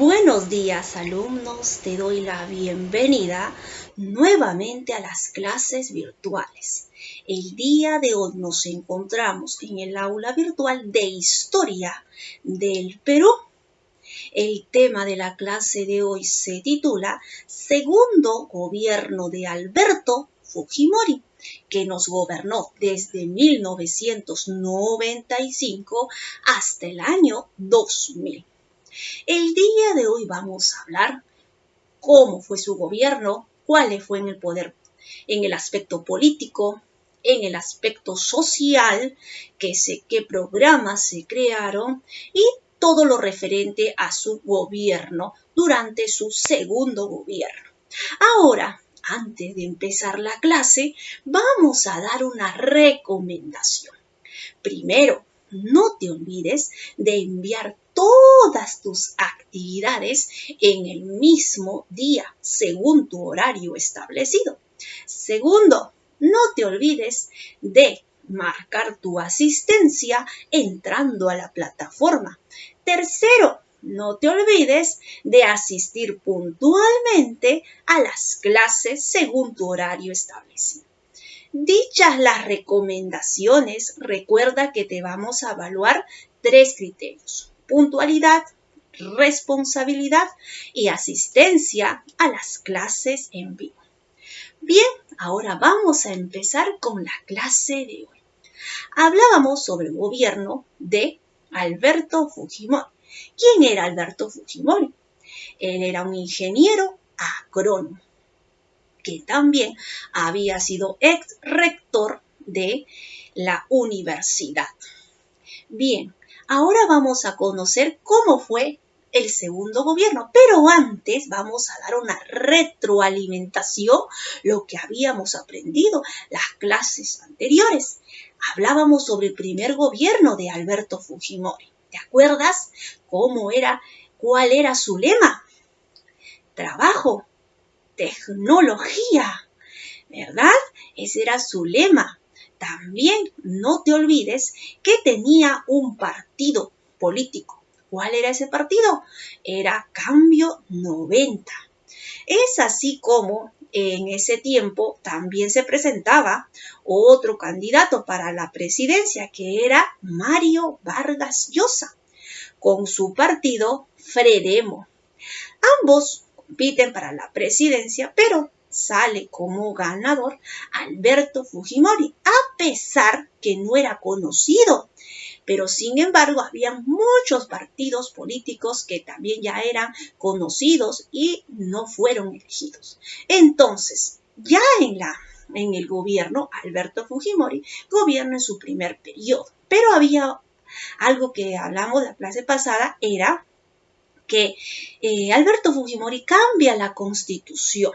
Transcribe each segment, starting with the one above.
Buenos días, alumnos, te doy la bienvenida nuevamente a las clases virtuales. El día de hoy nos encontramos en el aula virtual de Historia del Perú. El tema de la clase de hoy se titula Segundo Gobierno de Alberto Fujimori, que nos gobernó desde 1995 hasta el año 2000. El día de hoy vamos a hablar cómo fue su gobierno, cuál fue en el poder, en el aspecto político, en el aspecto social, qué programas se crearon y todo lo referente a su gobierno durante su segundo gobierno. Ahora, antes de empezar la clase, vamos a dar una recomendación. Primero, no te olvides de enviar todas tus actividades en el mismo día, según tu horario establecido. Segundo, no te olvides de marcar tu asistencia entrando a la plataforma. Tercero, no te olvides de asistir puntualmente a las clases según tu horario establecido. Dichas las recomendaciones, recuerda que te vamos a evaluar 3 criterios: puntualidad, responsabilidad y asistencia a las clases en vivo. Bien, ahora vamos a empezar con la clase de hoy. Hablábamos sobre el gobierno de Alberto Fujimori. ¿Quién era Alberto Fujimori? Él era un ingeniero agrónomo que también había sido ex rector de la universidad. Bien, ahora vamos a conocer cómo fue el segundo gobierno, pero antes vamos a dar una retroalimentación, lo que habíamos aprendido las clases anteriores. Hablábamos sobre el primer gobierno de Alberto Fujimori. ¿Te acuerdas cómo era, cuál era su lema? Trabajo, tecnología, ¿verdad? Ese era su lema. También no te olvides que tenía un partido político. ¿Cuál era ese partido? Era Cambio 90. Es así como en ese tiempo también se presentaba otro candidato para la presidencia, que era Mario Vargas Llosa, con su partido Fredemo. Ambos compiten para la presidencia, pero sale como ganador Alberto Fujimori, a pesar que no era conocido. Pero sin embargo, había muchos partidos políticos que también ya eran conocidos y no fueron elegidos. Entonces, ya en el gobierno, Alberto Fujimori gobierna en su primer periodo. Pero había algo que hablamos la clase pasada, era que Alberto Fujimori cambia la constitución,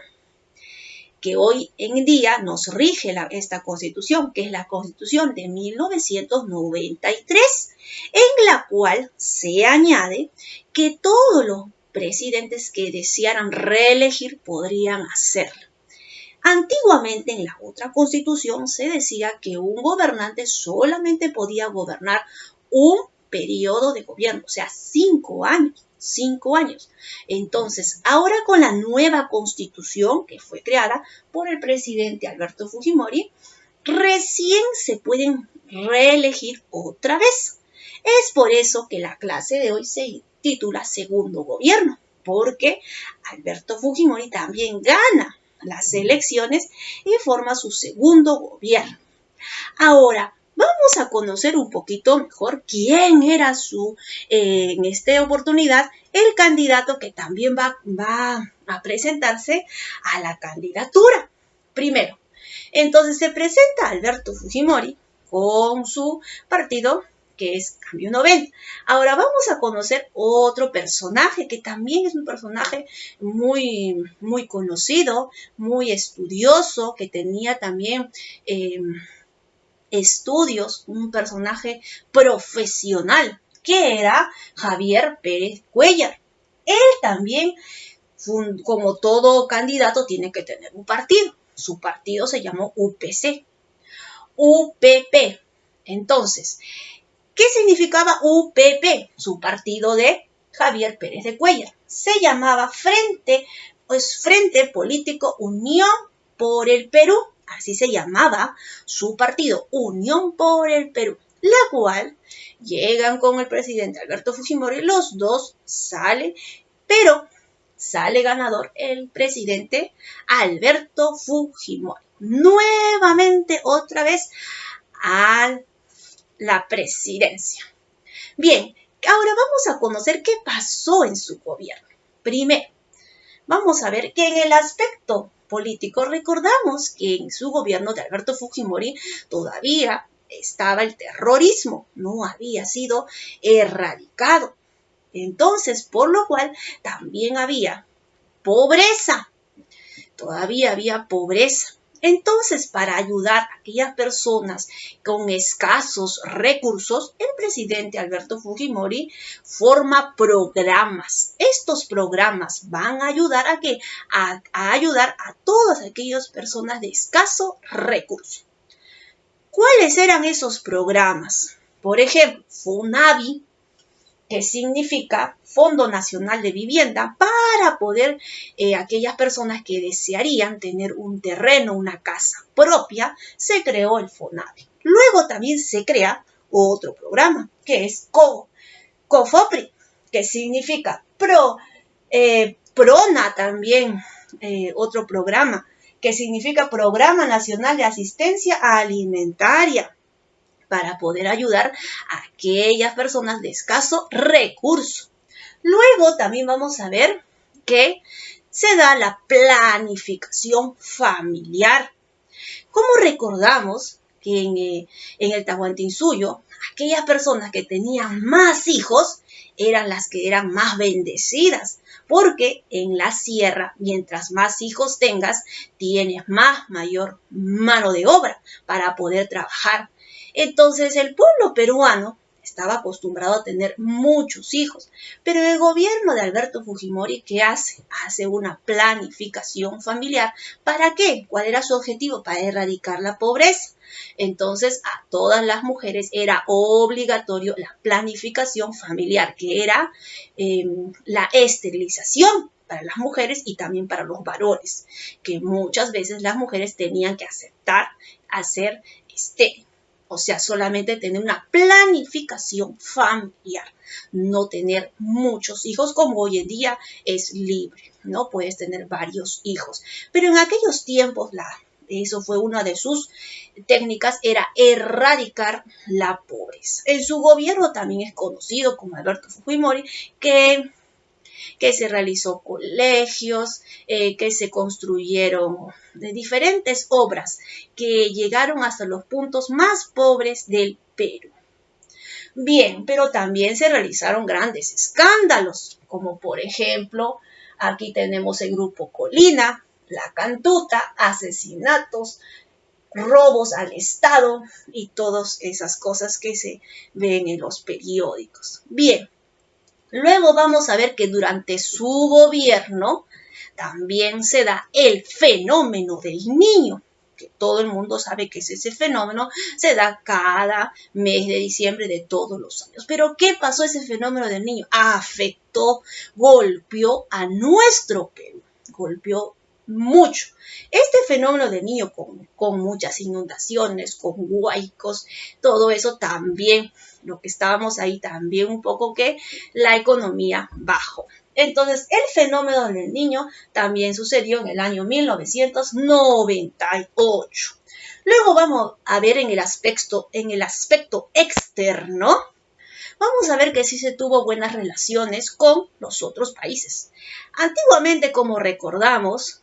que hoy en día nos rige esta constitución, que es la constitución de 1993, en la cual se añade que todos los presidentes que desearan reelegir podrían hacerlo. Antiguamente en la otra constitución se decía que un gobernante solamente podía gobernar un periodo de gobierno, o sea, 5 años. 5 años. Entonces, ahora con la nueva constitución que fue creada por el presidente Alberto Fujimori, recién se pueden reelegir otra vez. Es por eso que la clase de hoy se titula Segundo Gobierno, porque Alberto Fujimori también gana las elecciones y forma su segundo gobierno. Ahora, vamos a conocer un poquito mejor quién era en esta oportunidad, el candidato que también va a presentarse a la candidatura. Primero, entonces se presenta Alberto Fujimori con su partido, que es Cambio 90. Ahora vamos a conocer otro personaje que también es un personaje muy, muy conocido, muy estudioso, que tenía también estudios, un personaje profesional, que era Javier Pérez Cuéllar. Él también, como todo candidato, tiene que tener un partido. Su partido se llamó UPC. Entonces, ¿qué significaba UPP? Su partido de Javier Pérez de Cuellar. Se llamaba Frente Político Unión por el Perú. Así se llamaba su partido, Unión por el Perú, la cual llegan con el presidente Alberto Fujimori, los dos salen, pero sale ganador el presidente Alberto Fujimori. Nuevamente, otra vez, a la presidencia. Bien, ahora vamos a conocer qué pasó en su gobierno. Primero, vamos a ver que en el aspecto político recordamos que en su gobierno de Alberto Fujimori todavía estaba el terrorismo, no había sido erradicado. Entonces, por lo cual también había pobreza, todavía había pobreza. Entonces, para ayudar a aquellas personas con escasos recursos, el presidente Alberto Fujimori forma programas. Estos programas van a ayudar a ayudar a todas aquellas personas de escaso recurso. ¿Cuáles eran esos programas? Por ejemplo, FONAVI, que significa Fondo Nacional de Vivienda, para poder aquellas personas que desearían tener un terreno, una casa propia, se creó el FONAVI. Luego también se crea otro programa, que es COFOPRI, que significa PRONA también, otro programa, que significa Programa Nacional de Asistencia Alimentaria, para poder ayudar a aquellas personas de escaso recurso. Luego también vamos a ver que se da la planificación familiar. Como recordamos que en el Tahuantinsuyo, aquellas personas que tenían más hijos eran las que eran más bendecidas, porque en la sierra, mientras más hijos tengas, tienes mayor mano de obra para poder trabajar. Entonces el pueblo peruano estaba acostumbrado a tener muchos hijos, pero el gobierno de Alberto Fujimori, ¿qué hace? Hace una planificación familiar. ¿Para qué? ¿Cuál era su objetivo? Para erradicar la pobreza. Entonces a todas las mujeres era obligatorio la planificación familiar, que era la esterilización para las mujeres y también para los varones, que muchas veces las mujeres tenían que aceptar hacer o sea, solamente tener una planificación familiar, no tener muchos hijos como hoy en día es libre, ¿no? Puedes tener varios hijos. Pero en aquellos tiempos, eso fue una de sus técnicas, era erradicar la pobreza. En su gobierno también es conocido como Alberto Fujimori, que se realizó colegios, que se construyeron de diferentes obras que llegaron hasta los puntos más pobres del Perú. Bien, pero también se realizaron grandes escándalos, como por ejemplo, aquí tenemos el grupo Colina, la Cantuta, asesinatos, robos al Estado y todas esas cosas que se ven en los periódicos. Bien. Luego vamos a ver que durante su gobierno también se da el fenómeno del niño, que todo el mundo sabe que es ese fenómeno, se da cada mes de diciembre de todos los años. Pero ¿qué pasó ese fenómeno del niño? Afectó, golpeó a nuestro Perú, golpeó mucho. Este fenómeno del niño con muchas inundaciones, con huaicos, todo eso también, lo que estábamos ahí también un poco que la economía bajó. Entonces, el fenómeno del niño también sucedió en el año 1998. Luego vamos a ver en el aspecto externo, vamos a ver que sí se tuvo buenas relaciones con los otros países. Antiguamente, como recordamos,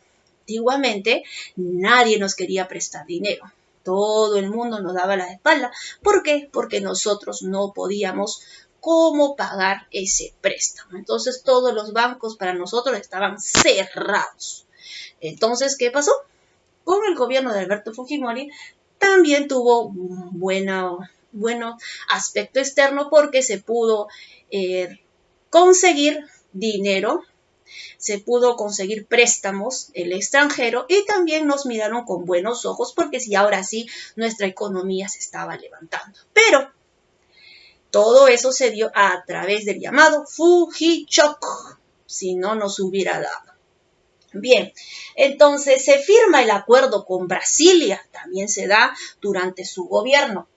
nadie nos quería prestar dinero. Todo el mundo nos daba la espalda. ¿Por qué? Porque nosotros no podíamos cómo pagar ese préstamo. Entonces todos los bancos para nosotros estaban cerrados. Entonces, ¿qué pasó? Con el gobierno de Alberto Fujimori también tuvo un bueno aspecto externo porque se pudo conseguir dinero, se pudo conseguir préstamos el extranjero y también nos miraron con buenos ojos porque sí, ahora sí nuestra economía se estaba levantando. Pero Todo eso se dio a través del llamado Fujichoku, si no nos hubiera dado. Bien, entonces se firma el acuerdo con Brasilia, también se da durante su gobierno.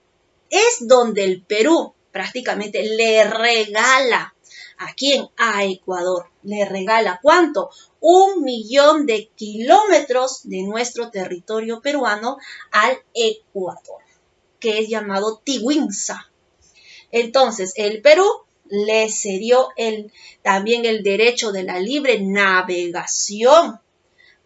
Es donde el Perú prácticamente le regala, ¿a quién? A Ecuador. Le regala, ¿cuánto? 1.000.000 de kilómetros de nuestro territorio peruano al Ecuador, que es llamado Tiguinza. Entonces, el Perú le cedió también el derecho de la libre navegación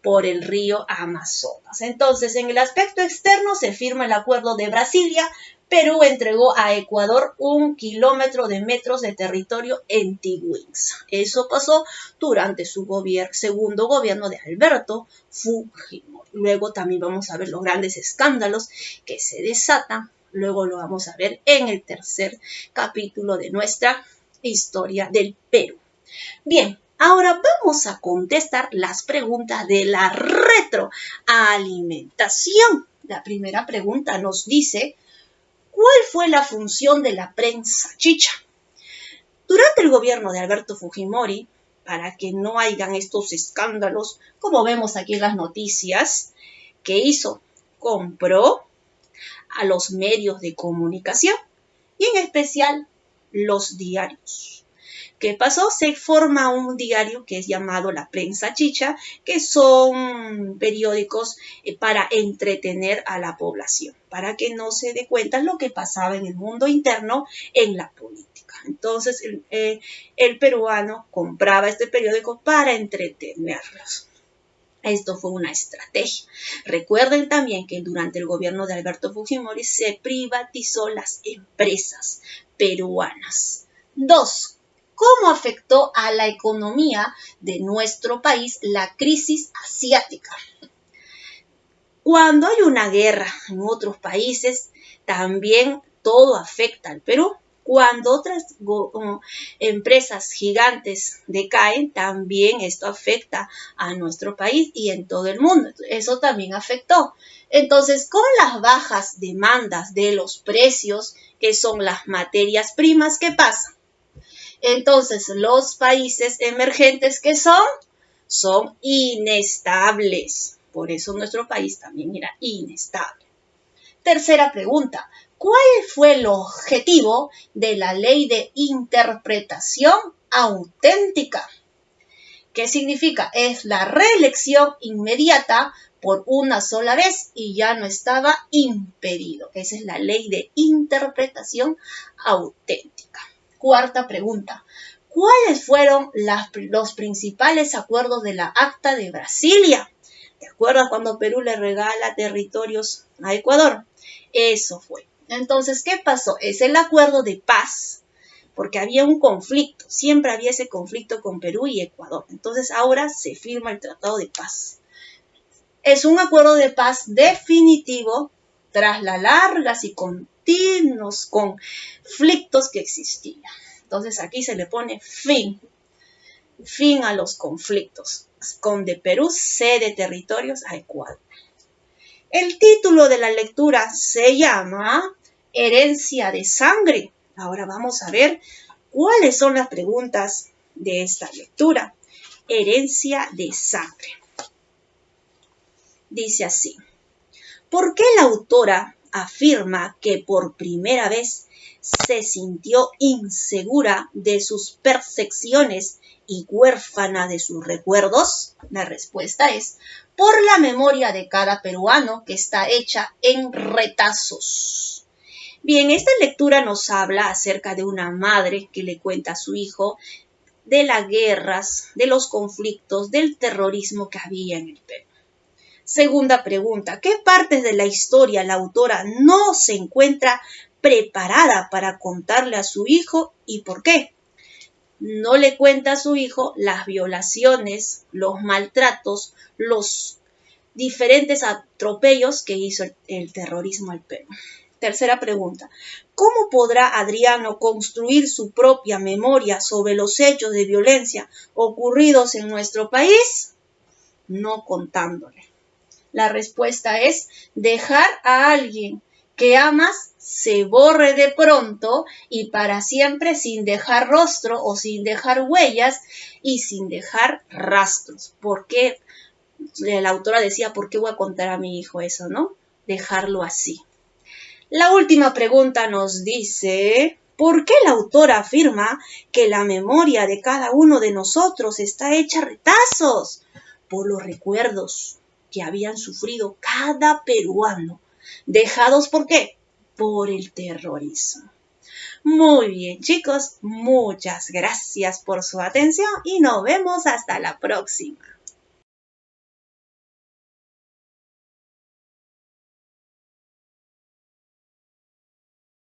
por el río Amazonas. Entonces, en el aspecto externo se firma el acuerdo de Brasilia. Perú entregó a Ecuador 1 kilómetro de metros de territorio en Tiguinza. Eso pasó durante su segundo gobierno de Alberto Fujimori. Luego también vamos a ver los grandes escándalos que se desatan. Luego lo vamos a ver en el tercer capítulo de nuestra historia del Perú. Bien, ahora vamos a contestar las preguntas de la retroalimentación. La primera pregunta nos dice, ¿cuál fue la función de la prensa chicha? Durante el gobierno de Alberto Fujimori, para que no hayan estos escándalos, como vemos aquí en las noticias, ¿qué hizo? Compró a los medios de comunicación y en especial los diarios. ¿Qué pasó? Se forma un diario que es llamado La Prensa Chicha, que son periódicos para entretener a la población, para que no se dé cuenta lo que pasaba en el mundo interno en la política. Entonces, el peruano compraba este periódico para entretenerlos. Esto fue una estrategia. Recuerden también que durante el gobierno de Alberto Fujimori se privatizó las empresas peruanas. 2. ¿Cómo afectó a la economía de nuestro país la crisis asiática? Cuando hay una guerra en otros países, también todo afecta al Perú. Cuando otras empresas gigantes decaen, también esto afecta a nuestro país y en todo el mundo. Eso también afectó. Entonces, con las bajas demandas de los precios, que son las materias primas, ¿qué pasa? Entonces, los países emergentes, ¿qué son? Son inestables. Por eso nuestro país también era inestable. Tercera pregunta. ¿Cuál fue el objetivo de la ley de interpretación auténtica? ¿Qué significa? Es la reelección inmediata por una sola vez y ya no estaba impedido. Esa es la ley de interpretación auténtica. Cuarta pregunta. ¿Cuáles fueron los principales acuerdos de la Acta de Brasilia? ¿Te acuerdas cuando Perú le regala territorios a Ecuador? Eso fue. Entonces, ¿qué pasó? Es el acuerdo de paz, porque había un conflicto, siempre había ese conflicto con Perú y Ecuador. Entonces, ahora se firma el Tratado de Paz. Es un acuerdo de paz definitivo tras las largas y continuos conflictos que existían. Entonces, aquí se le pone fin a los conflictos. Con de Perú cede territorios a Ecuador. El título de la lectura se llama Herencia de Sangre. Ahora vamos a ver cuáles son las preguntas de esta lectura. Herencia de sangre. Dice así. ¿Por qué la autora afirma que por primera vez se sintió insegura de sus percepciones y huérfana de sus recuerdos? La respuesta es por la memoria de cada peruano que está hecha en retazos. Bien, esta lectura nos habla acerca de una madre que le cuenta a su hijo de las guerras, de los conflictos, del terrorismo que había en el Perú. Segunda pregunta, ¿qué partes de la historia la autora no se encuentra preparada para contarle a su hijo y por qué? No le cuenta a su hijo las violaciones, los maltratos, los diferentes atropellos que hizo el terrorismo al Perú. Tercera pregunta, ¿cómo podrá Adriano construir su propia memoria sobre los hechos de violencia ocurridos en nuestro país? No contándole. La respuesta es dejar a alguien que amas se borre de pronto y para siempre sin dejar rostro o sin dejar huellas y sin dejar rastros. Porque la autora decía, ¿por qué voy a contar a mi hijo eso, no? Dejarlo así. La última pregunta nos dice, ¿por qué la autora afirma que la memoria de cada uno de nosotros está hecha retazos? Por los recuerdos que habían sufrido cada peruano. ¿Dejados por qué? Por el terrorismo. Muy bien, chicos, muchas gracias por su atención y nos vemos hasta la próxima.